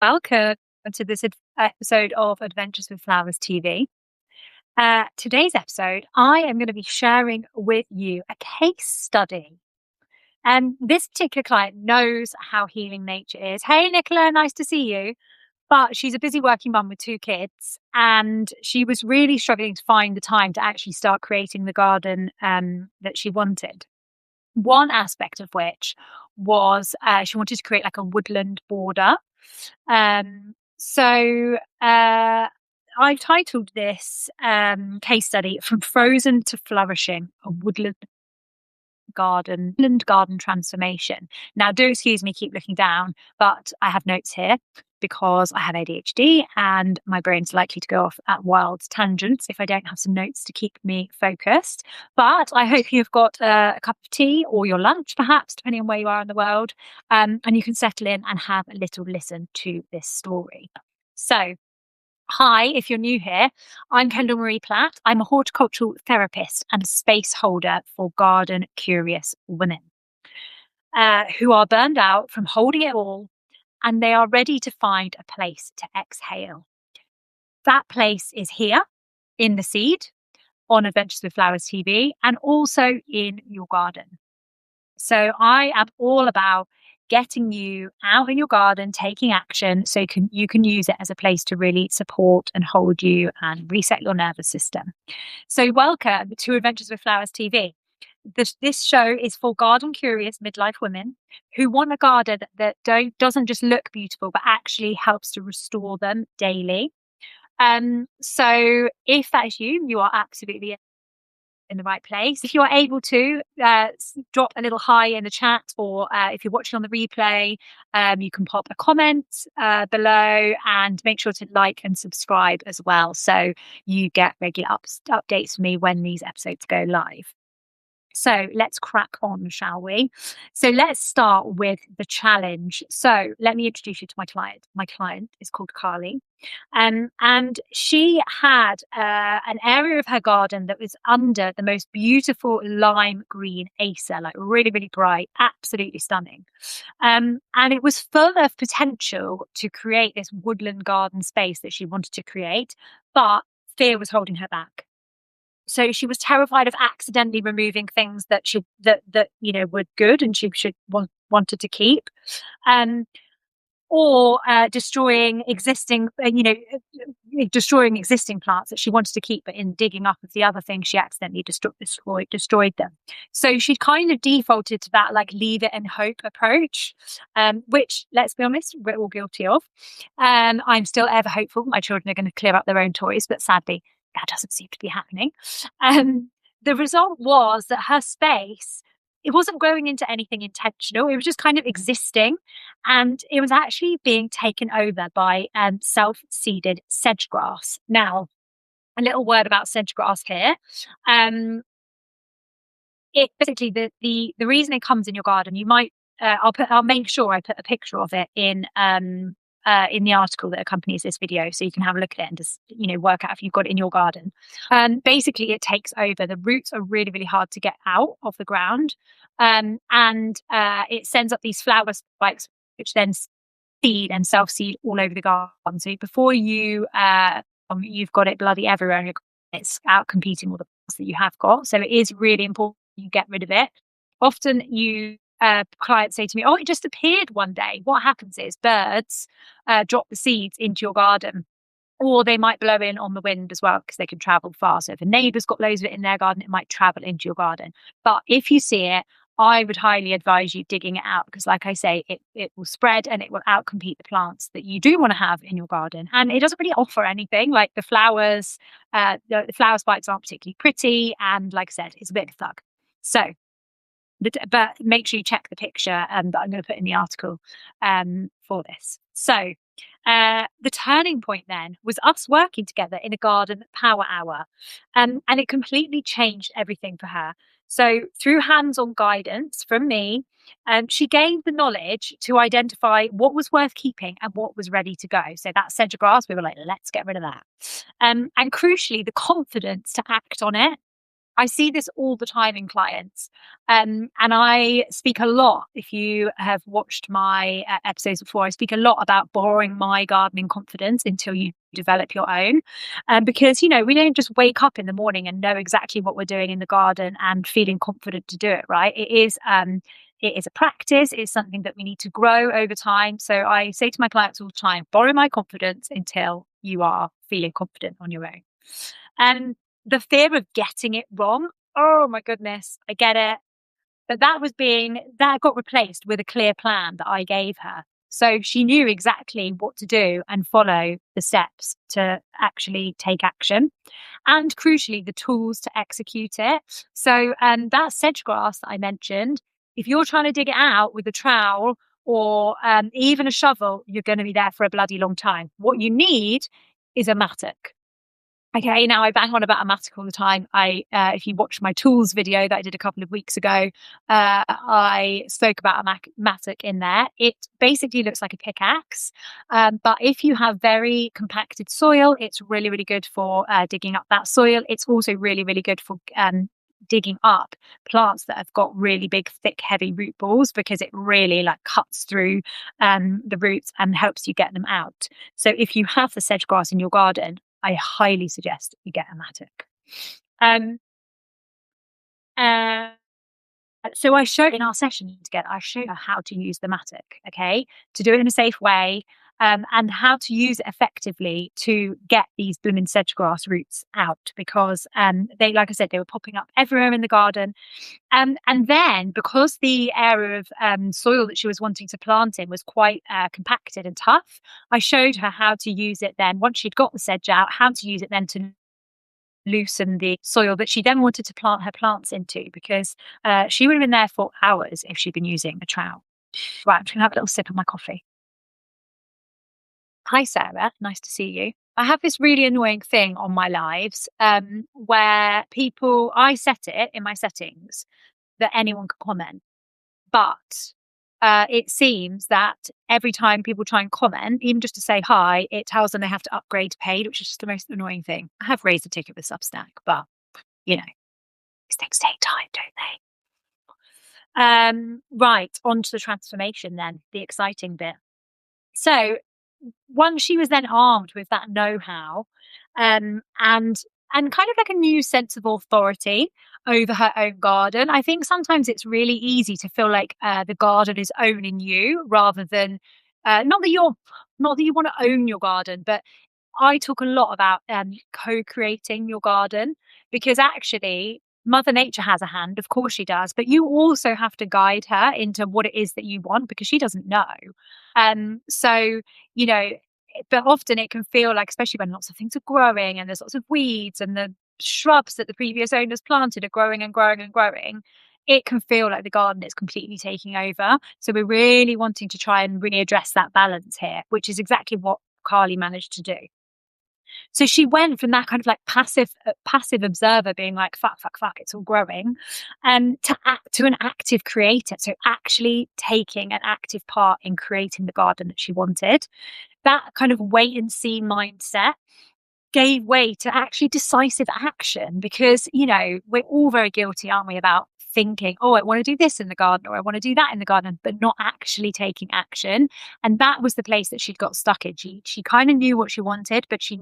Welcome to this episode of Adventures with Flowers TV. Today's episode, I am going to be sharing with you a case study. And this particular client knows how healing nature is. Hey, Nicola, nice to see you. But she's a busy working mum with 2 kids, and she was really struggling to find the time to actually start creating the garden that she wanted. One aspect of which was she wanted to create like a woodland border. So I titled this case study From Frozen to Flourishing, a Woodland garden transformation. Now, do excuse me, keep looking down, but I have notes here because I have ADHD and my brain's likely to go off at wild tangents if I don't have some notes to keep me focused. But I hope you've got a cup of tea or your lunch, perhaps, depending on where you are in the world, and you can settle in and have a little listen to this story. So, hi, if you're new here, I'm Kendall Marie Platt. I'm a horticultural therapist and a space holder for garden curious women who are burned out from holding it all, and they are ready to find a place to exhale. That place is here in the seed on Adventures with Flowers TV and also in your garden. So I am all about getting you out in your garden, taking action so you can use it as a place to really support and hold you and reset your nervous system. So welcome to Adventures with Flowers TV. This show is for garden curious midlife women who want a garden that doesn't just look beautiful, but actually helps to restore them daily. So if that is you, you are absolutely in the right place. If you are able to drop a little hi in the chat, or if you're watching on the replay, you can pop a comment below and make sure to like and subscribe as well, so you get regular updates from me when these episodes go live. So let's crack on, shall we? So let's start with the challenge. So let me introduce you to my client. My client is called Carly. And she had an area of her garden that was under the most beautiful lime green acer, like really, really bright, absolutely stunning. And it was full of potential to create this woodland garden space that she wanted to create, but fear was holding her back. So she was terrified of accidentally removing things that were good and she wanted to keep, or destroying existing plants that she wanted to keep, but in digging up of the other things, she accidentally destroyed them. So she kind of defaulted to that like leave it and hope approach, which, let's be honest, we're all guilty of. I'm still ever hopeful my children are going to clear up their own toys, but sadly that doesn't seem to be happening. The result was that her space, it wasn't growing into anything intentional. It was just kind of existing, and it was actually being taken over by self-seeded sedge grass. Now, a little word about sedge grass here. It basically the reason it comes in your garden, you might I'll make sure I put a picture of it in the article that accompanies this video, so you can have a look at it and just work out if you've got it in your garden. Basically, it takes over. The roots are really, really hard to get out of the ground, and it sends up these flower spikes, which then seed and self-seed all over the garden. So before you've got it bloody everywhere, it's out competing all the plants that you have got. So it is really important you get rid of it. Often clients say to me, oh, it just appeared one day. What happens is birds drop the seeds into your garden, or they might blow in on the wind as well, because they can travel far. So if a neighbour's got loads of it in their garden, it might travel into your garden. But if you see it, I would highly advise you digging it out, because like I say, it will spread and it will outcompete the plants that you do want to have in your garden. And it doesn't really offer anything. Like the flowers, the flower spikes aren't particularly pretty, and like I said, it's a bit of a thug. So but make sure you check the picture that I'm going to put in the article for this. So the turning point then was us working together in a garden power hour, and it completely changed everything for her. So through hands-on guidance from me, she gained the knowledge to identify what was worth keeping and what was ready to go. So that sedge grass, we were like, let's get rid of that. And crucially, the confidence to act on it. I see this all the time in clients. And I speak a lot, if you have watched my episodes before, I speak a lot about borrowing my gardening confidence until you develop your own. Because, we don't just wake up in the morning and know exactly what we're doing in the garden and feeling confident to do it, right? It is a practice. It's something that we need to grow over time. So I say to my clients all the time, borrow my confidence until you are feeling confident on your own. And the fear of getting it wrong, oh my goodness, I get it. But that got replaced with a clear plan that I gave her. So she knew exactly what to do and follow the steps to actually take action. And crucially, the tools to execute it. So that sedge grass that I mentioned, if you're trying to dig it out with a trowel or even a shovel, you're going to be there for a bloody long time. What you need is a mattock. Okay, now I bang on about a mattock all the time. If you watch my tools video that I did a couple of weeks ago, I spoke about a mattock in there. It basically looks like a pickaxe, but if you have very compacted soil, it's really, really good for digging up that soil. It's also really, really good for digging up plants that have got really big, thick, heavy root balls, because it really cuts through the roots and helps you get them out. So if you have the sedge grass in your garden, I highly suggest you get a mattock. So I showed in our session together, I showed her how to use the mattock, okay, to do it in a safe way, and how to use it effectively to get these blooming sedge grass roots out, because they, like I said, they were popping up everywhere in the garden. And then, because the area of soil that she was wanting to plant in was quite compacted and tough, I showed her how to use it then, once she'd got the sedge out, how to use it then to loosen the soil that she then wanted to plant her plants into, because she would have been there for hours if she'd been using a trowel. Right, I'm just going to have a little sip of my coffee. Hi, Sarah. Nice to see you. I have this really annoying thing on my lives where I set it in my settings that anyone can comment. But it seems that every time people try and comment, even just to say hi, it tells them they have to upgrade to paid, which is just the most annoying thing. I have raised a ticket with Substack, but, these things take time, don't they? Right, on to the transformation then, the exciting bit. So once she was then armed with that know-how and kind of like a new sense of authority over her own garden, I think sometimes it's really easy to feel like the garden is owning you, rather than not that you want to own your garden, but I talk a lot about co-creating your garden, because actually Mother Nature has a hand, of course she does, but you also have to guide her into what it is that you want, because she doesn't know. So, but often it can feel like, especially when lots of things are growing and there's lots of weeds and the shrubs that the previous owners planted are growing and growing and growing, it can feel like the garden is completely taking over. So we're really wanting to try and really address that balance here, which is exactly what Carly managed to do. So she went from that kind of like passive observer being like, fuck, it's all growing, to an active creator. So actually taking an active part in creating the garden that she wanted. That kind of wait and see mindset gave way to actually decisive action, because, we're all very guilty, aren't we, about thinking, oh, I want to do this in the garden, or I want to do that in the garden, but not actually taking action. And that was the place that she'd got stuck in. She kind of knew what she wanted, but she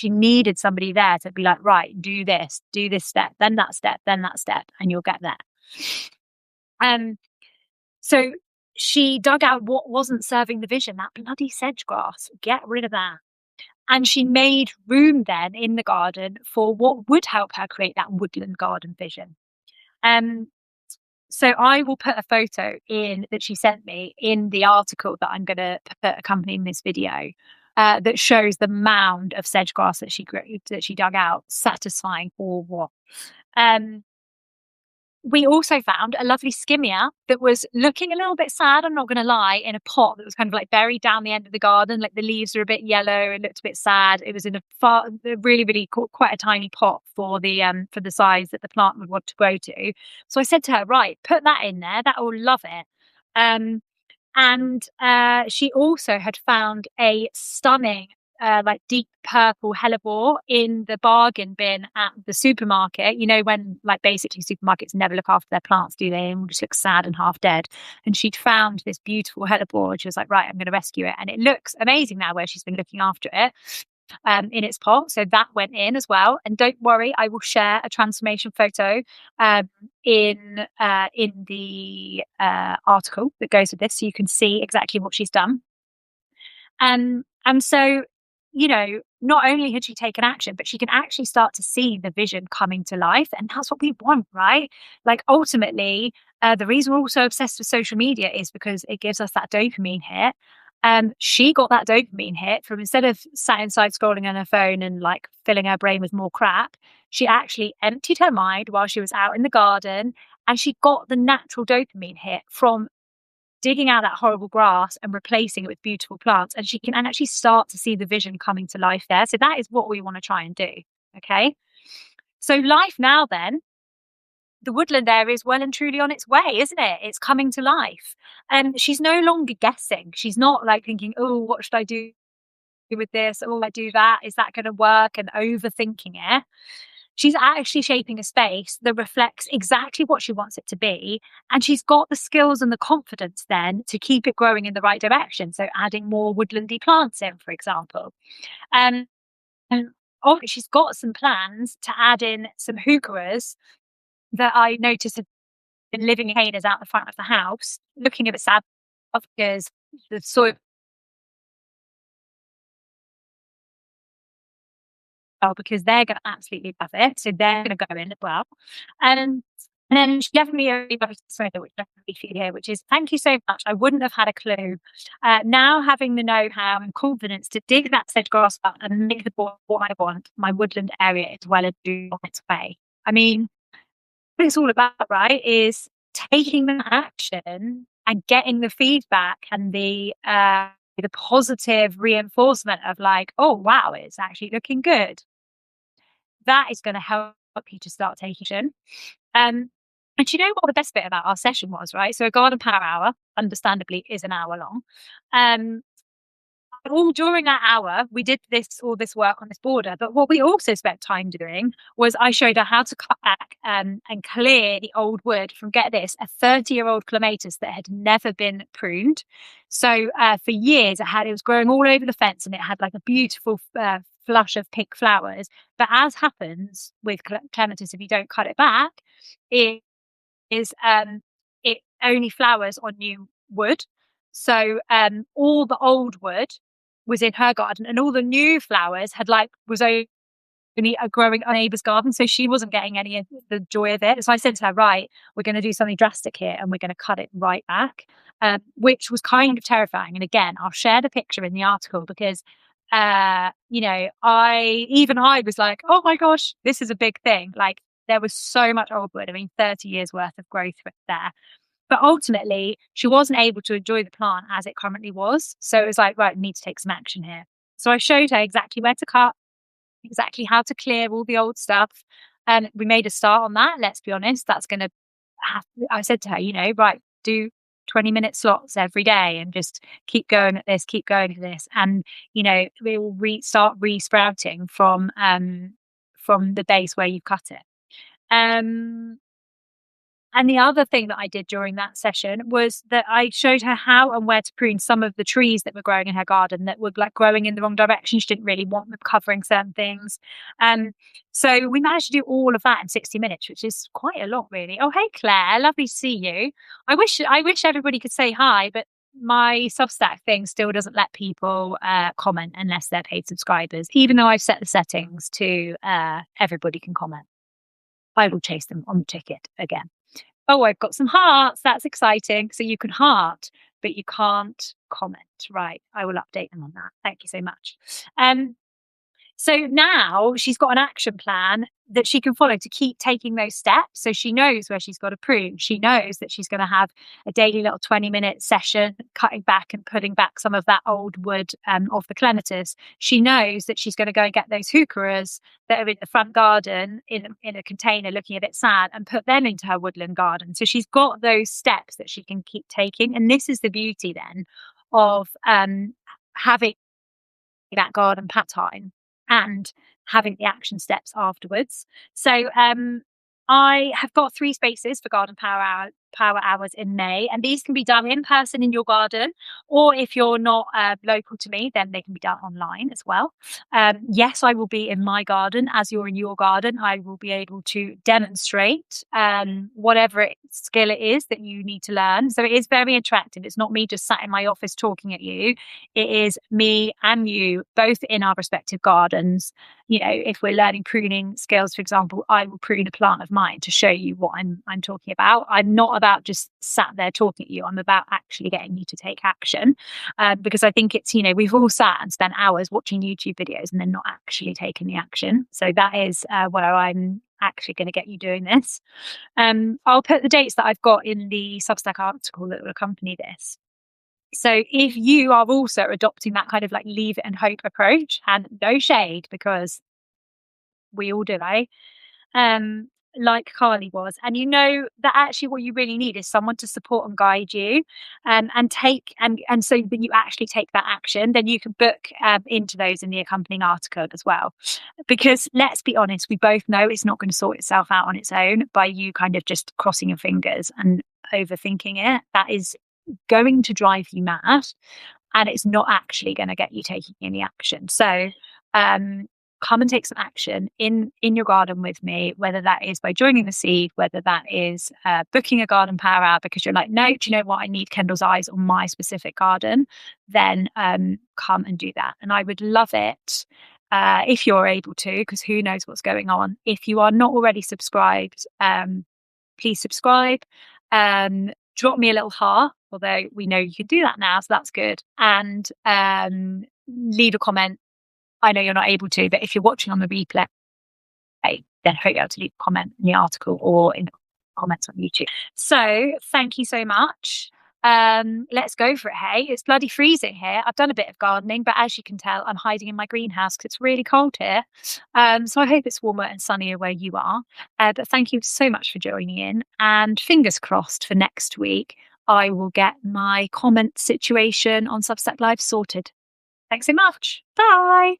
needed somebody there to be like, right, do this step, then that step, and you'll get there. So she dug out what wasn't serving the vision, that bloody sedge grass, get rid of that. And she made room then in the garden for what would help her create that woodland garden vision. So I will put a photo in that she sent me in the article that I'm going to put accompanying this video, that shows the mound of sedge grass that she dug out, satisfying all what. We also found a lovely Skimmia that was looking a little bit sad, I'm not going to lie, in a pot that was kind of like buried down the end of the garden. Like the leaves were a bit yellow and looked a bit sad. It was in a really, really quite a tiny pot for the size that the plant would want to grow to. So I said to her, right, put that in there. That will love it. And she also had found a stunning like deep purple hellebore in the bargain bin at the supermarket. When like basically supermarkets never look after their plants, do they? And just look sad and half dead. And she'd found this beautiful hellebore. And she was like, right, I'm going to rescue it. And it looks amazing now where she's been looking after it. In its pot. So that went in as well. And don't worry, I will share a transformation photo in the article that goes with this, so you can see exactly what she's done. And so, not only had she taken action, but she can actually start to see the vision coming to life. And that's what we want, right? Like ultimately, the reason we're also obsessed with social media is because it gives us that dopamine hit. She got that dopamine hit from, instead of sat inside scrolling on her phone and like filling her brain with more crap, she actually emptied her mind while she was out in the garden, and she got the natural dopamine hit from digging out that horrible grass and replacing it with beautiful plants. And she can actually start to see the vision coming to life there. So that is what we want to try and do. Okay. So life now then, the woodland area is well and truly on its way, isn't it? It's coming to life. And she's no longer guessing. She's not like thinking, oh, what should I do with this? Oh, I do that. Is that going to work? And overthinking it. She's actually shaping a space that reflects exactly what she wants it to be. And she's got the skills and the confidence then to keep it growing in the right direction. So adding more woodlandy plants in, for example. And obviously she's got some plans to add in some heucheras that I noticed have been living containers out the front of the house, looking a bit sad because the soil, because they're going to absolutely love it. So they're going to go in as well. And then she definitely only loves this photo, which I feel here, which is, thank you so much. I wouldn't have had a clue. Now having the know-how and confidence to dig that sedge grass up and make the board what I want, my woodland area is well and truly on its way. I mean, what it's all about, right, is taking that action and getting the feedback and the positive reinforcement of like, oh wow, it's actually looking good. That is going to help you to start taking action. And you know what the best bit about our session was, right? So a garden power hour, understandably, is an hour long. All during that hour, we did all this work on this border. But what we also spent time doing was I showed her how to cut back and clear the old wood from, get this, a 30-year-old clematis that had never been pruned. So for years, it was growing all over the fence, and it had like a beautiful flush of pink flowers. But as happens with clematis, if you don't cut it back, it only flowers on new wood. So all the old wood was in her garden, and all the new flowers was only growing on neighbour's garden. So she wasn't getting any of the joy of it. So I said to her, right, we're going to do something drastic here, and we're going to cut it right back, which was kind of terrifying. And again, I'll share the picture in the article because, I was like, oh my gosh, this is a big thing. Like there was so much old wood. I mean, 30 years worth of growth there. But ultimately, she wasn't able to enjoy the plant as it currently was. So it was like, right, we need to take some action here. So I showed her exactly where to cut, exactly how to clear all the old stuff. And we made a start on that. Let's be honest, that's going to I said to her, right, do 20-minute slots every day and just keep going at this, keep going at this. And, we will start re-sprouting from the base where you cut it. And the other thing that I did during that session was that I showed her how and where to prune some of the trees that were growing in her garden that were like growing in the wrong direction. She didn't really want them covering certain things. So we managed to do all of that in 60 minutes, which is quite a lot, really. Oh, hey, Claire, lovely to see you. I wish everybody could say hi, but my Substack thing still doesn't let people comment unless they're paid subscribers, even though I've set the settings to everybody can comment. I will chase them on the ticket again. Oh, I've got some hearts. That's exciting. So you can heart, but you can't comment. Right. I will update them on that. Thank you so much. So now she's got an action plan that she can follow to keep taking those steps. So she knows where she's got to prune. She knows that she's going to have a daily little 20-minute session, cutting back and putting back some of that old wood off the clematis. She knows that she's going to go and get those heucheras that are in the front garden in a container looking a bit sad and put them into her woodland garden. So she's got those steps that she can keep taking. And this is the beauty then of having that garden pat time and having the action steps afterwards. So I have got 3 spaces for garden power hours in May, and these can be done in person in your garden, or if you're not local to me, then they can be done online as well. Yes, I will be in my garden as you're in your garden. I will be able to demonstrate whatever skill it is that you need to learn. So it is very interactive. It's not me just sat in my office talking at you. It is me and you both in our respective gardens. You know, if we're learning pruning skills, for example, I will prune a plant of mine to show you what I'm talking about. I'm not about just sat there talking at you. I'm about actually getting you to take action, because I think it's, you know, we've all sat and spent hours watching YouTube videos and then not actually taking the action. So that is where I'm actually going to get you doing this. I'll put the dates that I've got in the Substack article that will accompany this. So if you are also adopting that kind of like leave it and hope approach, and no shade because we all do, like Carly was, and you know that actually what you really need is someone to support and guide you, and take and so that you actually take that action, then you can book into those in the accompanying article as well. Because let's be honest, we both know it's not going to sort itself out on its own by you kind of just crossing your fingers and overthinking it. That is going to drive you mad, and it's not actually going to get you taking any action. So come and take some action in your garden with me, whether that is by joining the seed, whether that is booking a garden power hour because you're like, no, do you know what, I need Kendall's eyes on my specific garden, then come and do that. And I would love it if you're able to, because who knows what's going on. If you are not already subscribed, please subscribe. Drop me a little heart, although we know you can do that now, so that's good. And leave a comment. I know you're not able to, but if you're watching on the replay, then I hope you're able to leave a comment in the article or in the comments on YouTube. So thank you so much. Let's go for it, hey? It's bloody freezing here. I've done a bit of gardening, but as you can tell, I'm hiding in my greenhouse because it's really cold here. So I hope it's warmer and sunnier where you are. But thank you so much for joining in, and fingers crossed for next week, I will get my comment situation on Substack Live sorted. Thanks so much. Bye.